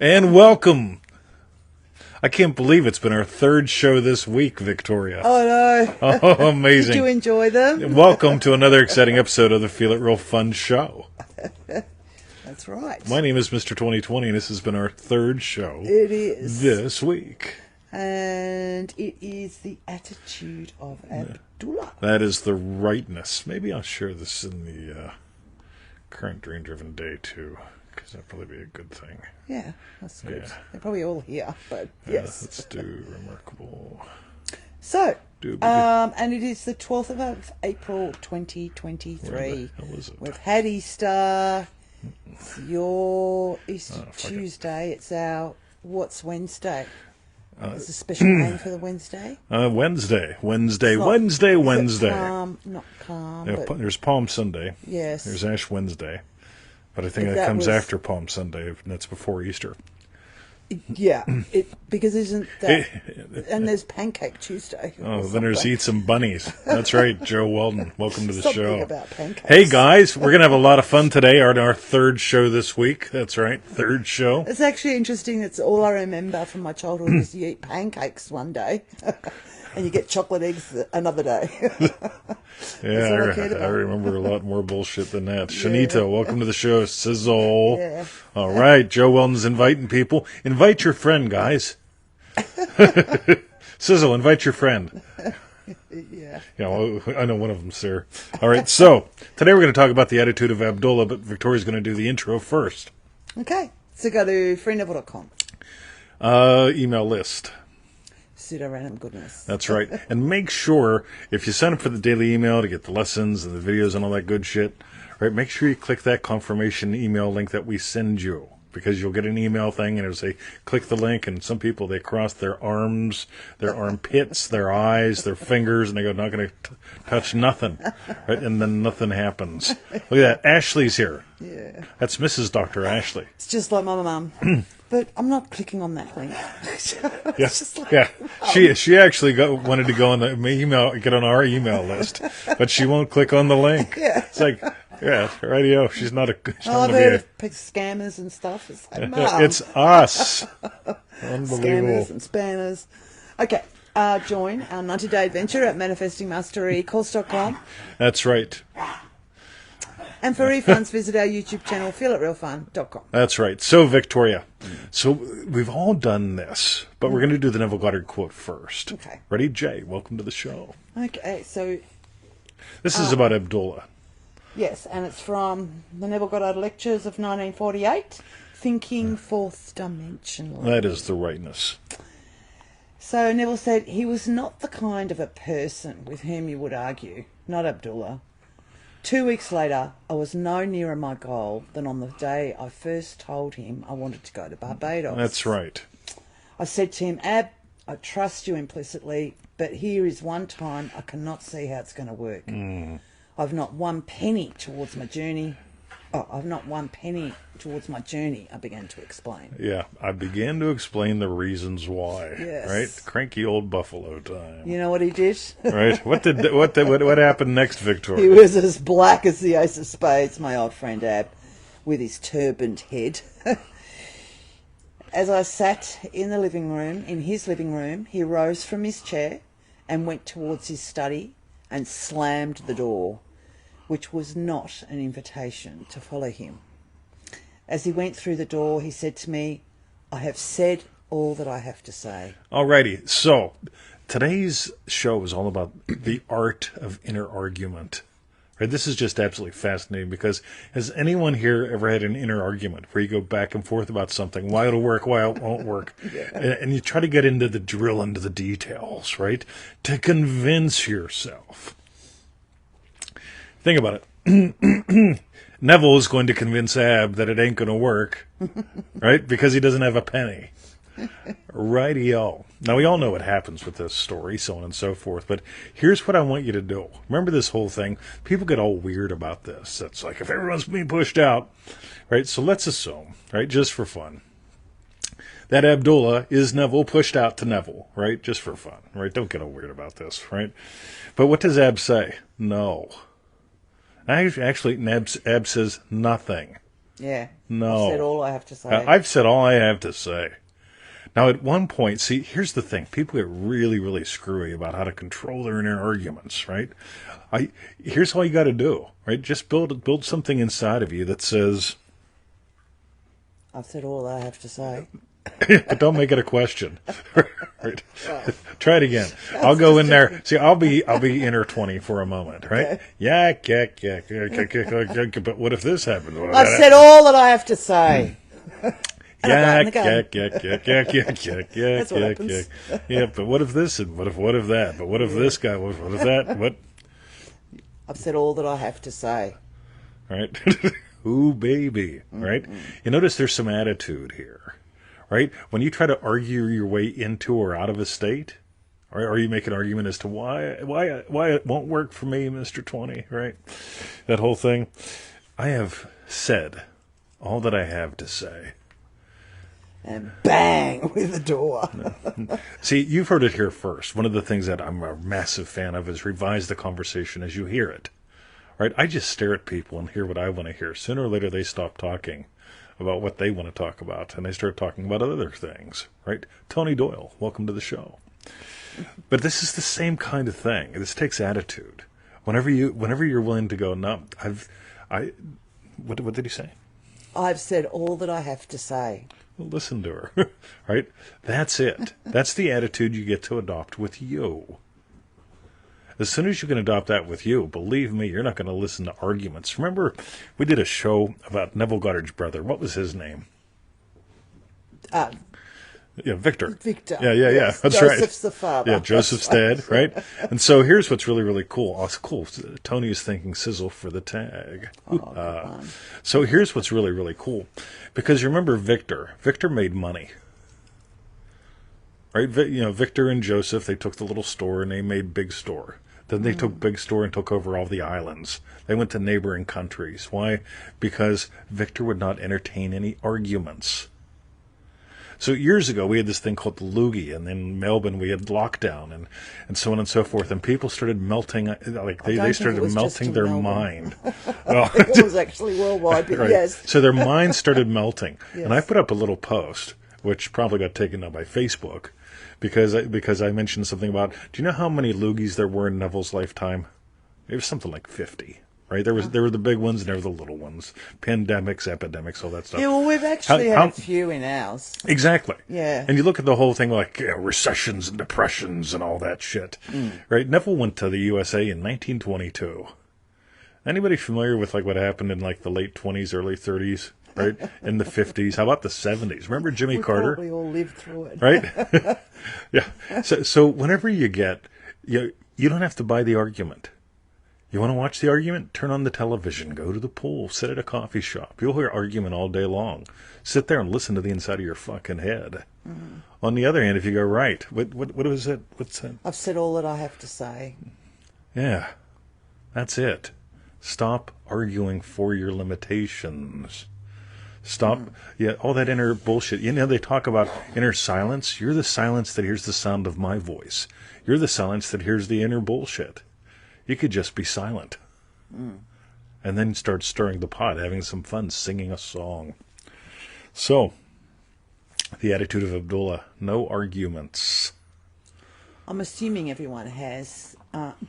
And welcome. I can't believe it's been our third show this week, Victoria. Oh, no. Oh, amazing. Did you enjoy them? Welcome to another exciting episode of the Feel It Real Fun show. That's right. My name is Mr. 2020, and this has been our third show. It is. This week. And it is the attitude of Abdullah. That is the rightness. Maybe I'll share this in the current Dream-Driven Day, too, because that'd probably be a good thing. Yeah, that's good. Yeah. They're probably all here, but yes. Let's do Remarkable. So, and it is the 12th of April, 2023. Where the hell is it? We've had Easter. It's your Easter fuck Tuesday. It's our What's Wednesday? It's a special name for the Wednesday. Wednesday. Wednesday. Not calm. Yeah, But there's Palm Sunday. yes. There's Ash Wednesday. But I think But that that comes was- after Palm Sunday, and that's before Easter. Yeah, because isn't that... and there's Pancake Tuesday. Oh, then there's Eat Some Bunnies. That's right, Joe Weldon. Welcome to the Something show. about pancakes. Hey, guys, we're going to have a lot of fun today on our third show this week. That's right, third show. It's actually interesting. It's all I remember from my childhood is you eat pancakes one day and you get chocolate eggs another day. Yeah, all I cared I about. remember a lot more bullshit than that. Shanita, welcome to the show. Sizzle. Yeah. All right, Joe Weldon's inviting people. Invite your friend, guys. Sizzle, invite your friend. Yeah. Yeah, well, I know one of them's there. All right, so today we're going to talk about the attitude of Abdullah, but Victoria's going to do the intro first. Okay. So go to freeneville.com. Email list. Pseudo-random goodness. That's right. And make sure, if you sign up for the daily email to get the lessons and the videos and all that good shit, right, make sure you click that confirmation email link that we send you. Because you'll get an email thing and it'll say, click the link, and some people, they cross their arms, their armpits, their eyes, their fingers, and they go, not going to touch nothing. Right? And then nothing happens. Look at that. Ashley's here. Yeah. That's Mrs. Dr. Ashley. It's just like my mum. But I'm not clicking on that link. It's just like, Yeah, she actually wanted to go on the email, get on our email list, but she won't click on the link. Yeah. It's like, yeah, radio. She's not a. She's not I've gonna heard be of scammers and stuff. It's like, Mum. It's us. Unbelievable. Scammers and spammers. Okay. Join our 90-day adventure at manifestingmasterycourse.com. That's right. And for refunds, visit our YouTube channel, feelitrealfun.com. That's right. So, Victoria, so we've all done this, but we're going to do the Neville Goddard quote first. Okay. Ready, Jay? Welcome to the show. Okay, so, This is about Abdullah. yes, and it's from the Neville Goddard Lectures of 1948, Thinking Fourth Dimensionally. That is the rightness. So Neville said, he was not the kind of a person with whom you would argue, not Abdullah. 2 weeks later, I was no nearer my goal than on the day I first told him I wanted to go to Barbados. That's right. I said to him, Ab, I trust you implicitly, but here is one time I cannot see how it's going to work. I've not one penny towards my journey. I've not one penny towards my journey, I began to explain. Yeah, I began to explain the reasons why. Yes. Right? Cranky old buffalo time. You know what he did? Right? What happened next, Victoria? He was as black as the ace of spades, my old friend Ab, with his turbaned head. As I sat in his living room, he rose from his chair and went towards his study and slammed the door, which was not an invitation to follow him. As he went through the door, he said to me, I have said all that I have to say. Alrighty, so today's show is all about the art of inner argument. Right? This is just absolutely fascinating because has anyone here ever had an inner argument where you go back and forth about something, why it'll work, why it won't work, and you try to get into the drill, into the details, right, to convince yourself. Think about it. Neville is going to convince Ab that it ain't going to work, right? Because he doesn't have a penny. Rightio. Now, we all know what happens with this story, so on and so forth, but here's what I want you to do. Remember this whole thing? People get all weird about this. It's like, if everyone's being pushed out, right? So let's assume, right, just for fun, that Abdullah is Neville pushed out to Neville, right? Just for fun, right? Don't get all weird about this, right? But what does Ab say? No. Actually, Ab says nothing. Yeah. No. I've said all I have to say. I've said all I have to say. Now, at one point, see, here's the thing. People get really, really screwy about how to control their inner arguments, right? Here's all you got to do, right? Just build something inside of you that says... I've said all I have to say. But don't make it a question. Right. Try it again. I'll go in there. See, I'll be inner 20 for a moment, right? Okay. Yeah. But what if this happens? I've said all that I have to say. Yeah. That's what happens. Yeah, but what if this and what if that? But what if this guy? What if that? What? I've said all that I have to say. Right? Ooh, baby. Right? You notice there's some attitude here. Right? When you try to argue your way into or out of a state, or you make an argument as to why it won't work for me, Mr. 20, right? That whole thing. I have said all that I have to say. And bang with the door. See, you've heard it here first. One of the things that I'm a massive fan of is revise the conversation as you hear it. Right? I just stare at people and hear what I want to hear. Sooner or later, they stop talking about what they want to talk about, and they start talking about other things, right? Tony Doyle, welcome to the show. But this is the same kind of thing. This takes attitude. Whenever you're willing to go, no, what did he say? I've said all that I have to say. Well, listen to her, right? That's it. That's the attitude you get to adopt with you. As soon as you can adopt that with you, believe me, you're not going to listen to arguments. Remember, we did a show about Neville Goddard's brother. What was his name? Victor. Victor. Yeah. Yes. That's right. Joseph's the father. Yeah, Joseph's dad, right? And so here's what's really, really cool. Oh, it's cool. Tony is thinking sizzle for the tag. So here's what's really, really cool. Because you remember Victor. Victor made money. Right? Victor and Joseph, they took the little store and they made Big Store. Then they took Big Store and took over all the islands. They went to neighboring countries. Why? Because Victor would not entertain any arguments. So years ago, we had this thing called the loogie, and in Melbourne we had lockdown, and so on and so forth. And people started melting, like they started melting their mind. I think it was actually worldwide, but right. yes. So their minds started melting. Yes. And I put up a little post, which probably got taken down by Facebook, because I mentioned something about, do you know how many loogies there were in Neville's lifetime? It was something like 50. Right, there were the big ones and there were the little ones, pandemics, epidemics, all that stuff. Yeah, well, we've actually had a few in ours. Exactly. Yeah. And you look at the whole thing like recessions and depressions and all that shit. Right? Neville went to the USA in 1922. Anybody familiar with like what happened in like the late 20s, early 30s? Right? In the 50s? How about the 70s? Remember Jimmy Carter? We all lived through it. Right? Yeah. So whenever you get, you don't have to buy the argument. You want to watch the argument? Turn on the television. Go to the pool. Sit at a coffee shop. You'll hear argument all day long. Sit there and listen to the inside of your fucking head. On the other hand, if you go, right, what was it? What's that? I've said all that I have to say. Yeah, that's it. Stop arguing for your limitations. Stop, all that inner bullshit. You know, they talk about inner silence. You're the silence that hears the sound of my voice. You're the silence that hears the inner bullshit. You could just be silent. And then start stirring the pot, having some fun, singing a song. So, the attitude of Abdullah, no arguments. I'm assuming everyone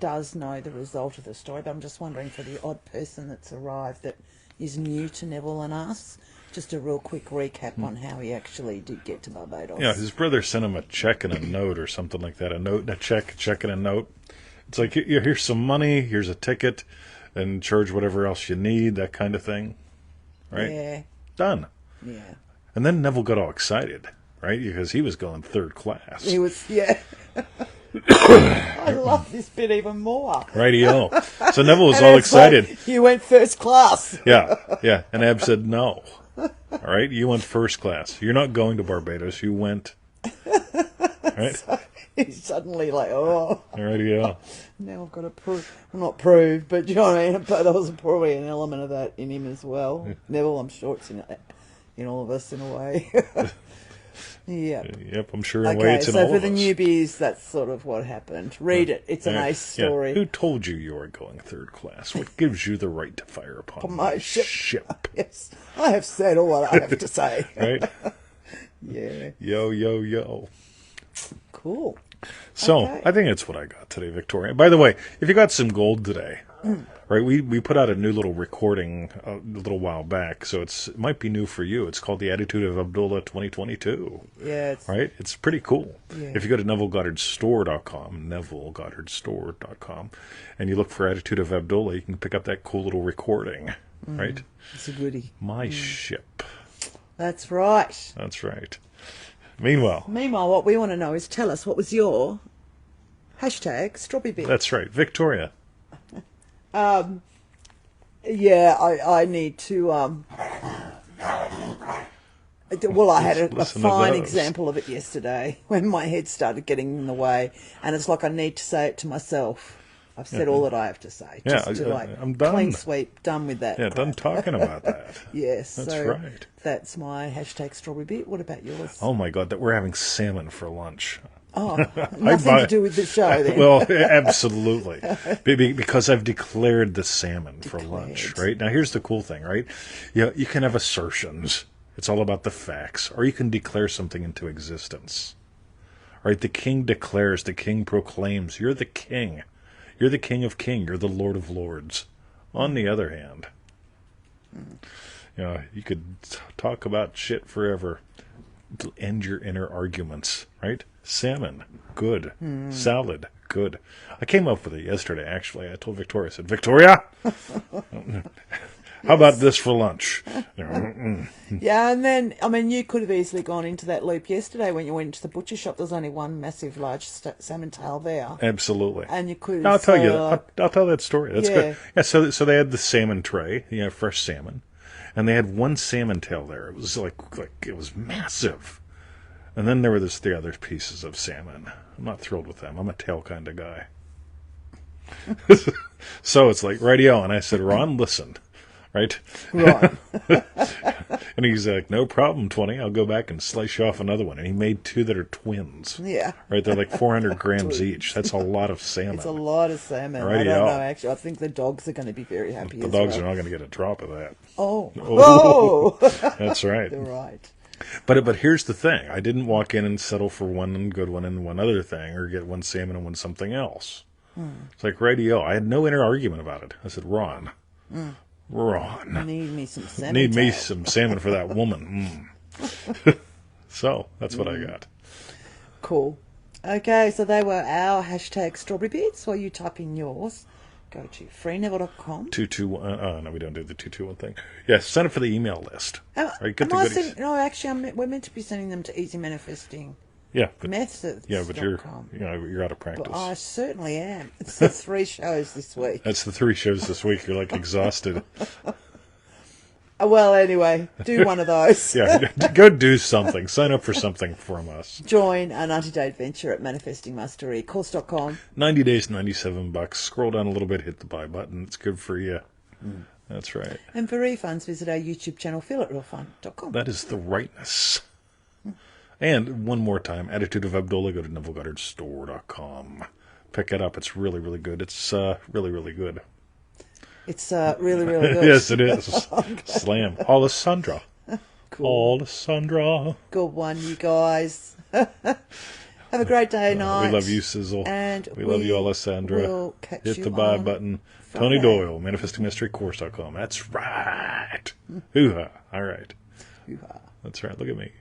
does know the result of the story, but I'm just wondering for the odd person that's arrived that is new to Neville and us, just a real quick recap on how he actually did get to Barbados. Yeah, his brother sent him a check and a note or something like that. A check and a note. It's like, here's some money, here's a ticket, and charge whatever else you need, that kind of thing. Right? Yeah. Done. Yeah. And then Neville got all excited, right? Because he was going third class. He was, yeah. I love this bit even more. Righty-o. So Neville was all excited. Like, you went first class. Yeah. And Ab said, no. All right? You went first class. You're not going to Barbados. You went. Right? So he's suddenly like, oh. Righty-o. Now I've got to prove. Well, not prove, but you know what I mean? But there was probably an element of that in him as well. Neville, I'm sure it's in all of us in a way. Yep. Yep, I'm sure in a way Okay, it's in so all for of the us. newbies, that's sort of what happened. Read it. It's a nice story. Who told you you are going third class? What gives you the right to fire upon My my ship. ship? Yes, I have said all I have to say. Right? Yeah. Yo, yo, yo. Cool. So, Okay. I think that's what I got today, Victoria. By the way, if you got some gold today, right, we put out a new little recording a little while back, so it might be new for you. It's called The Attitude of Abdullah 2022. Yeah. It's, Right? It's pretty cool. Yeah. If you go to NevilleGoddardStore.com, NevilleGoddardStore.com, and you look for Attitude of Abdullah, you can pick up that cool little recording. Right? It's a goodie. My ship. That's right. That's right. Meanwhile, Meanwhile, what we want to know is tell us, what was your hashtag strawberry bit? that's right. Victoria. Yeah, I need to. Well, I had a Listen to fine those. example of it yesterday when my head started getting in the way, and it's like I need to say it to myself. I've said all that I have to say. Yeah, Just to like I'm done. clean sweep, done with that. Yeah, crap. done talking about that. Yes, That's so right. that's my hashtag strawberry bit. What about yours? Oh my God, that we're having salmon for lunch. Oh, nothing to do with the show then. Well, absolutely. Because I've declared the salmon for lunch, right? Now, here's the cool thing, right? You can have assertions. It's all about the facts. Or you can declare something into existence. Right? The king declares, the king proclaims, you're the king. You're the king of kings. You're the lord of lords. On the other hand, you could talk about shit forever. To end your inner arguments, right? Salmon, good. Salad, good. I came up with it yesterday, actually. I told Victoria, I said, Victoria, how about this for lunch? Yeah, and then, I mean, you could have easily gone into that loop yesterday when you went to the butcher shop. There was only one massive, large salmon tail there. Absolutely. And you could I'll tell you. say, I'll tell that story. That's Yeah. good. Yeah. So they had the salmon tray, fresh salmon, and they had one salmon tail there. It was like it was massive. And then there were the other pieces of salmon. I'm not thrilled with them. I'm a tail kind of guy. So it's like, radio, and I said, Ron, listen, right? Right. And he's like, no problem, 20. I'll go back and slice you off another one. And he made two that are twins. Yeah. Right? They're like 400 grams each. That's a lot of salmon. It's a lot of salmon. I Righty-o. don't know, actually. I think the dogs are going to be very happy The as dogs well. are not going to get a drop of that. Oh. Oh. Oh. That's right. You're right. But here's the thing. I didn't walk in and settle for one good one and one other thing, or get one salmon and one something else. It's like, radio. I had no inner argument about it. I said, Ron, Need me some salmon. need me tail. some salmon for that woman. So, that's what I got. Cool. Okay, so they were our hashtag strawberry bits. While you type in yours, go to freeneville.com. 221. No, we don't do the 221 thing. Yes, sign up for the email list. Right, get the Am I goodies. no, actually, we're meant to be sending them to Easy Manifesting Yeah, but Methods. you're you're out of practice. But I certainly am. It's the 3 shows this week. That's the 3 shows this week. You're like exhausted. Well, anyway, do one of those. Yeah, go do something. Sign up for something from us. Join our 90-day adventure at manifestingmasterycourse.com. 90 days, $97. Scroll down a little bit, hit the buy button. It's good for you. That's right. And for refunds, visit our YouTube channel, feelitrealfun.com. That is the rightness. And one more time, Attitude of Abdullah, go to NevilleGoddardStore.com. Pick it up. It's really, really good. It's really, really good. It's really, really good. Yes, it is. Slam. Alessandra. Cool. Alessandra. Good one, you guys. Have a great day, night. We love you, Sizzle. And we love you, Alessandra. will catch Hit you the buy on button. Friday. Tony Doyle, ManifestingMasteryCourse.com. That's right. Hoo-ha. All right. Hoo-ha. That's right. Look at me.